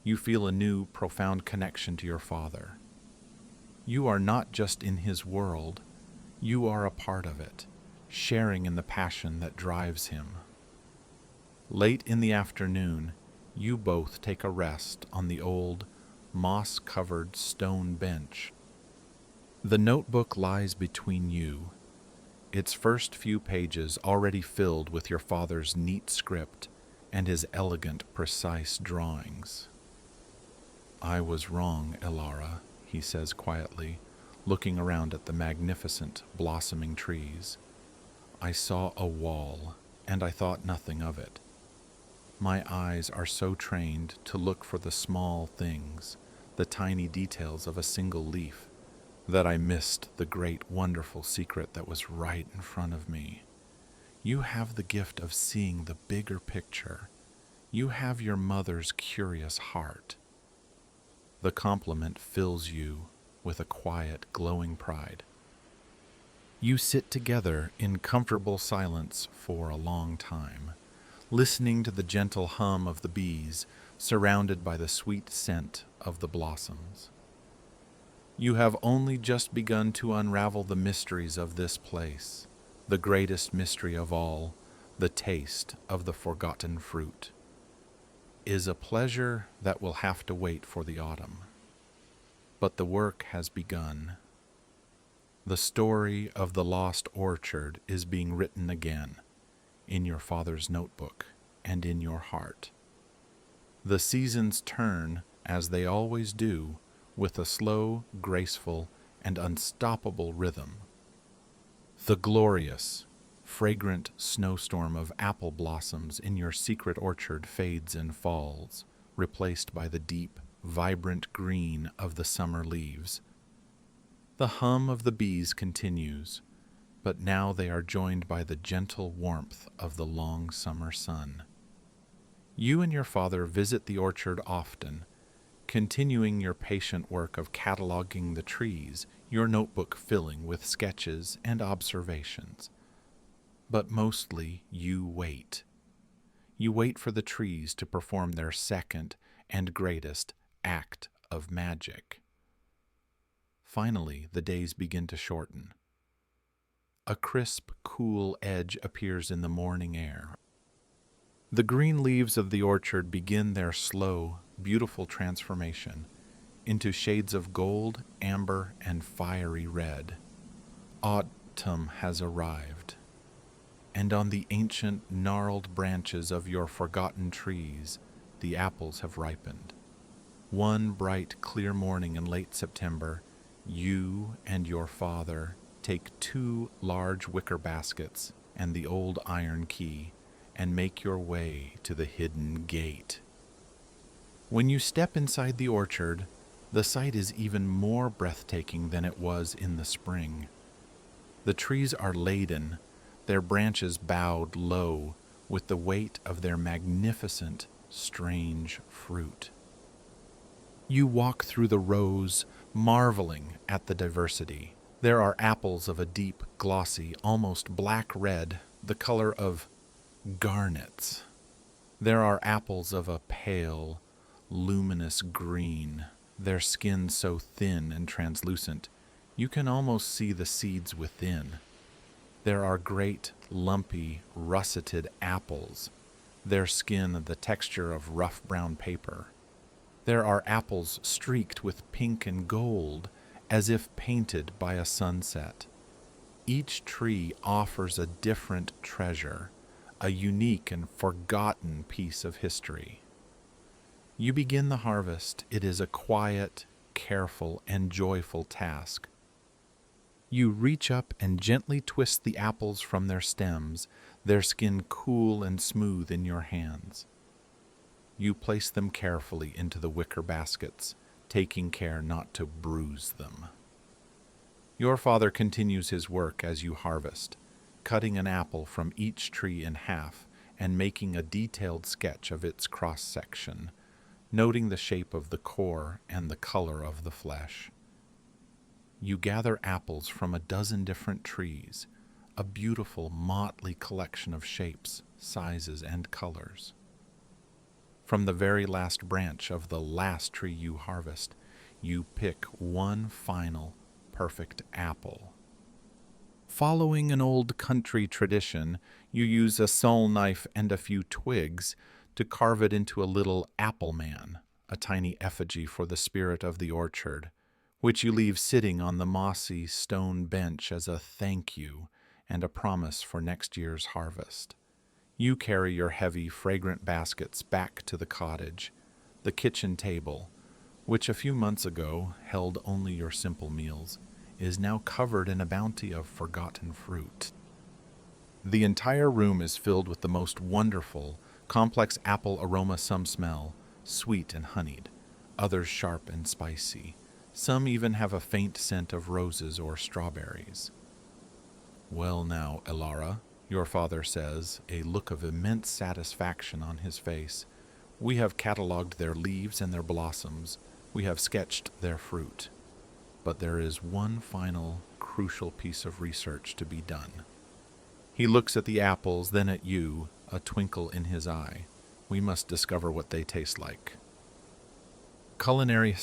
You feel a new, profound connection to your father. You are not just in his world, you are a part of it, sharing in the passion that drives him. Late in the afternoon, you both take a rest on the old, moss-covered stone bench. The notebook lies between you, its first few pages already filled with your father's neat script and his elegant, precise drawings. "I was wrong, Elara," he says quietly, looking around at the magnificent, blossoming trees. "I saw a wall, and I thought nothing of it. My eyes are so trained to look for the small things, the tiny details of a single leaf, that I missed the great, wonderful secret that was right in front of me. You have the gift of seeing the bigger picture. You have your mother's curious heart." The compliment fills you with a quiet, glowing pride. You sit together in comfortable silence for a long time, listening to the gentle hum of the bees, surrounded by the sweet scent of the blossoms. You have only just begun to unravel the mysteries of this place, the greatest mystery of all, the taste of the forgotten fruit. Is a pleasure that will have to wait for the autumn. But the work has begun. The story of the lost orchard is being written again, in your father's notebook and in your heart. The seasons turn, as they always do, with a slow, graceful, and unstoppable rhythm. The glorious, fragrant snowstorm of apple blossoms in your secret orchard fades and falls, replaced by the deep, vibrant green of the summer leaves. The hum of the bees continues, but now they are joined by the gentle warmth of the long summer sun. You and your father visit the orchard often, continuing your patient work of cataloging the trees, your notebook filling with sketches and observations. But mostly you wait. You wait for the trees to perform their second and greatest act of magic. Finally, the days begin to shorten. A crisp, cool edge appears in the morning air. The green leaves of the orchard begin their slow, beautiful transformation into shades of gold, amber, and fiery red. Autumn has arrived, and on the ancient, gnarled branches of your forgotten trees, the apples have ripened. One bright, clear morning in late September, you and your father take 2 large wicker baskets and the old iron key and make your way to the hidden gate. When you step inside the orchard, the sight is even more breathtaking than it was in the spring. The trees are laden, their branches bowed low with the weight of their magnificent, strange fruit. You walk through the rows, marveling at the diversity. There are apples of a deep, glossy, almost black red, the color of garnets. There are apples of a pale, luminous green, their skin so thin and translucent, you can almost see the seeds within. There are great, lumpy, russeted apples, their skin the texture of rough brown paper. There are apples streaked with pink and gold, as if painted by a sunset. Each tree offers a different treasure, a unique and forgotten piece of history. You begin the harvest. It is a quiet, careful, and joyful task. You reach up and gently twist the apples from their stems, their skin cool and smooth in your hands. You place them carefully into the wicker baskets, taking care not to bruise them. Your father continues his work as you harvest, cutting an apple from each tree in half and making a detailed sketch of its cross-section, noting the shape of the core and the color of the flesh. You gather apples from a dozen different trees, a beautiful motley collection of shapes, sizes, and colors. From the very last branch of the last tree you harvest, you pick one final, perfect apple. Following an old country tradition, you use a sawn knife and a few twigs to carve it into a little apple man, a tiny effigy for the spirit of the orchard, which you leave sitting on the mossy stone bench as a thank you and a promise for next year's harvest. You carry your heavy, fragrant baskets back to the cottage, the kitchen table, which a few months ago held only your simple meals, is now covered in a bounty of forgotten fruit. The entire room is filled with the most wonderful, complex apple aroma. Some smell sweet and honeyed, others sharp and spicy. Some even have a faint scent of roses or strawberries. "Well now, Elara," your father says, a look of immense satisfaction on his face, "we have catalogued their leaves and their blossoms. We have sketched their fruit. But there is one final, crucial piece of research to be done." He looks at the apples, then at you, a twinkle in his eye. "We must discover what they taste like." Culinary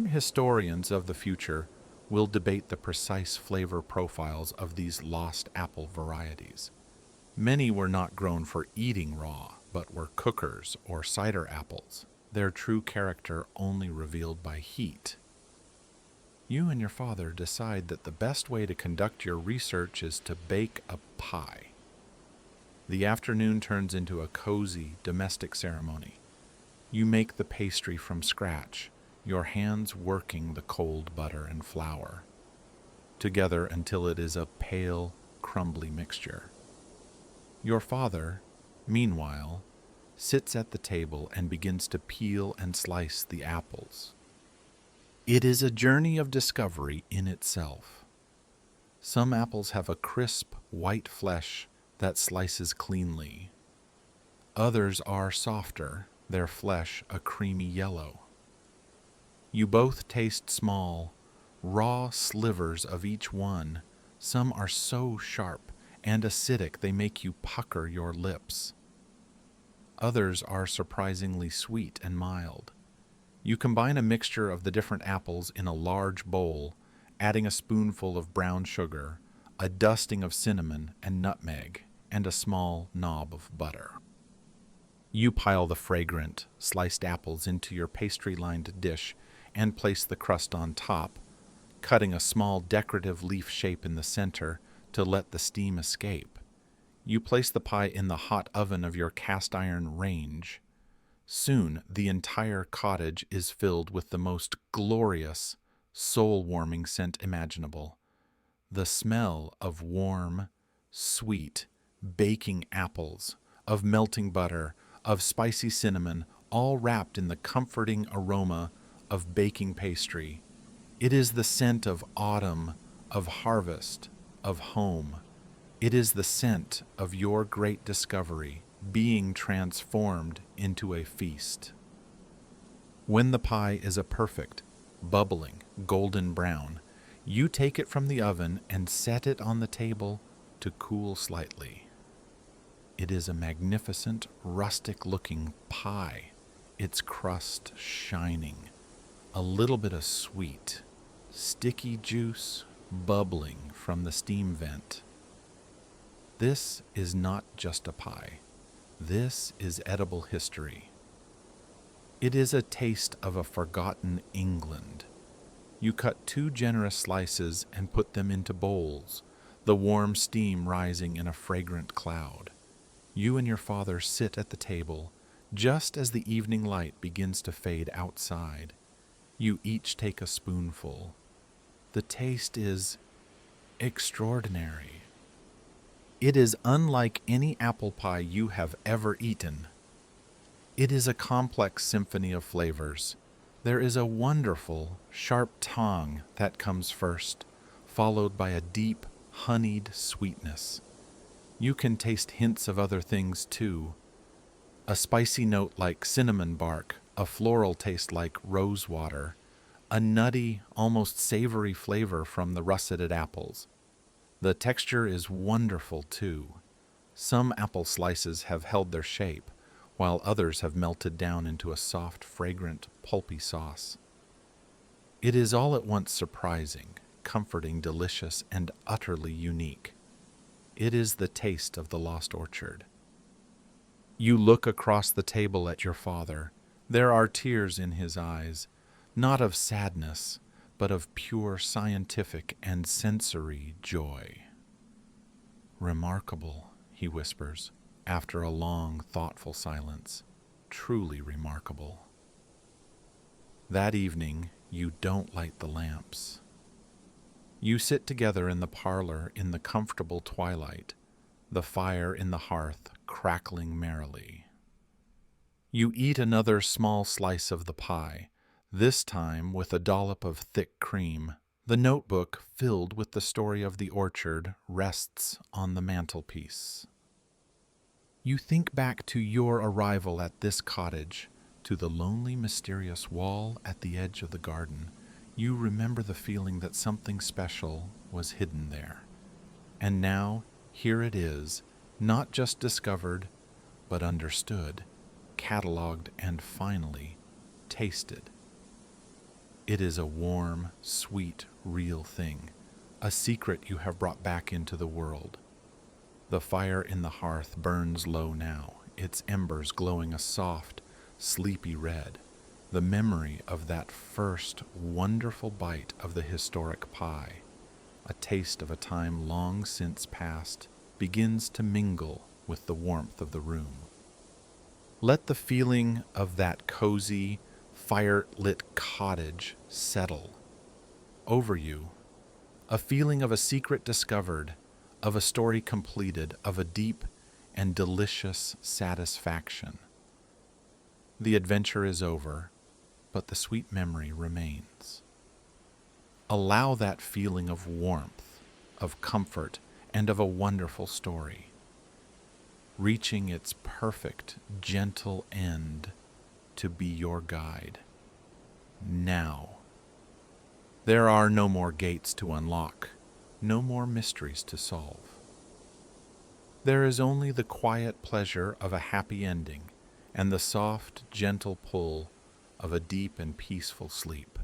historians of the future will debate the precise flavor profiles of these lost apple varieties. Many were not grown for eating raw, but were cookers or cider apples, their true character only revealed by heat. You and your father decide that the best way to conduct your research is to bake a pie. The afternoon turns into a cozy, domestic ceremony. You make the pastry from scratch, your hands working the cold butter and flour together until it is a pale, crumbly mixture. Your father, meanwhile, sits at the table and begins to peel and slice the apples. It is a journey of discovery in itself. Some apples have a crisp, white flesh that slices cleanly. Others are softer, their flesh a creamy yellow. You both taste small, raw slivers of each one. Some are so sharp and acidic they make you pucker your lips. Others are surprisingly sweet and mild. You combine a mixture of the different apples in a large bowl, adding a spoonful of brown sugar, a dusting of cinnamon and nutmeg, and a small knob of butter. You pile the fragrant, sliced apples into your pastry-lined dish and place the crust on top, cutting a small decorative leaf shape in the center to let the steam escape. You place the pie in the hot oven of your cast-iron range. Soon, the entire cottage is filled with the most glorious, soul-warming scent imaginable. The smell of warm, sweet, baking apples, of melting butter, of spicy cinnamon, all wrapped in the comforting aroma of baking pastry. It is the scent of autumn, of harvest, of home. It is the scent of your great discovery being transformed into a feast. When the pie is a perfect, bubbling, golden brown, you take it from the oven and set it on the table to cool slightly. It is a magnificent, rustic-looking pie, its crust shining, a little bit of sweet, sticky juice bubbling from the steam vent. This is not just a pie. This is edible history. It is a taste of a forgotten England. You cut 2 generous slices and put them into bowls, the warm steam rising in a fragrant cloud. You and your father sit at the table just as the evening light begins to fade outside. You each take a spoonful. The taste is extraordinary. It is unlike any apple pie you have ever eaten. It is a complex symphony of flavors. There is a wonderful, sharp tang that comes first, followed by a deep, honeyed sweetness. You can taste hints of other things too. A spicy note like cinnamon bark, a floral taste like rose water, a nutty, almost savory flavor from the russeted apples. The texture is wonderful too. Some apple slices have held their shape, while others have melted down into a soft, fragrant, pulpy sauce. It is all at once surprising, comforting, delicious, and utterly unique. It is the taste of the lost orchard. You look across the table at your father. There are tears in his eyes, not of sadness, but of pure scientific and sensory joy. Remarkable, he whispers, after a long, thoughtful silence. Truly remarkable. That evening, you don't light the lamps. You sit together in the parlor in the comfortable twilight, the fire in the hearth crackling merrily. You eat another small slice of the pie, this time with a dollop of thick cream. The notebook, filled with the story of the orchard, rests on the mantelpiece. You think back to your arrival at this cottage, to the lonely, mysterious wall at the edge of the garden. You remember the feeling that something special was hidden there. And now, here it is, not just discovered, but understood, catalogued, and finally tasted. It is a warm, sweet, real thing, a secret you have brought back into the world. The fire in the hearth burns low now, its embers glowing a soft, sleepy red. The memory of that first wonderful bite of the historic pie, a taste of a time long since past, begins to mingle with the warmth of the room. Let the feeling of that cozy, fire-lit cottage settle over you, a feeling of a secret discovered, of a story completed, of a deep and delicious satisfaction. The adventure is over, but the sweet memory remains. Allow that feeling of warmth, of comfort, and of a wonderful story, reaching its perfect, gentle end, to be your guide. Now. There are no more gates to unlock, no more mysteries to solve. There is only the quiet pleasure of a happy ending and the soft, gentle pull of a deep and peaceful sleep.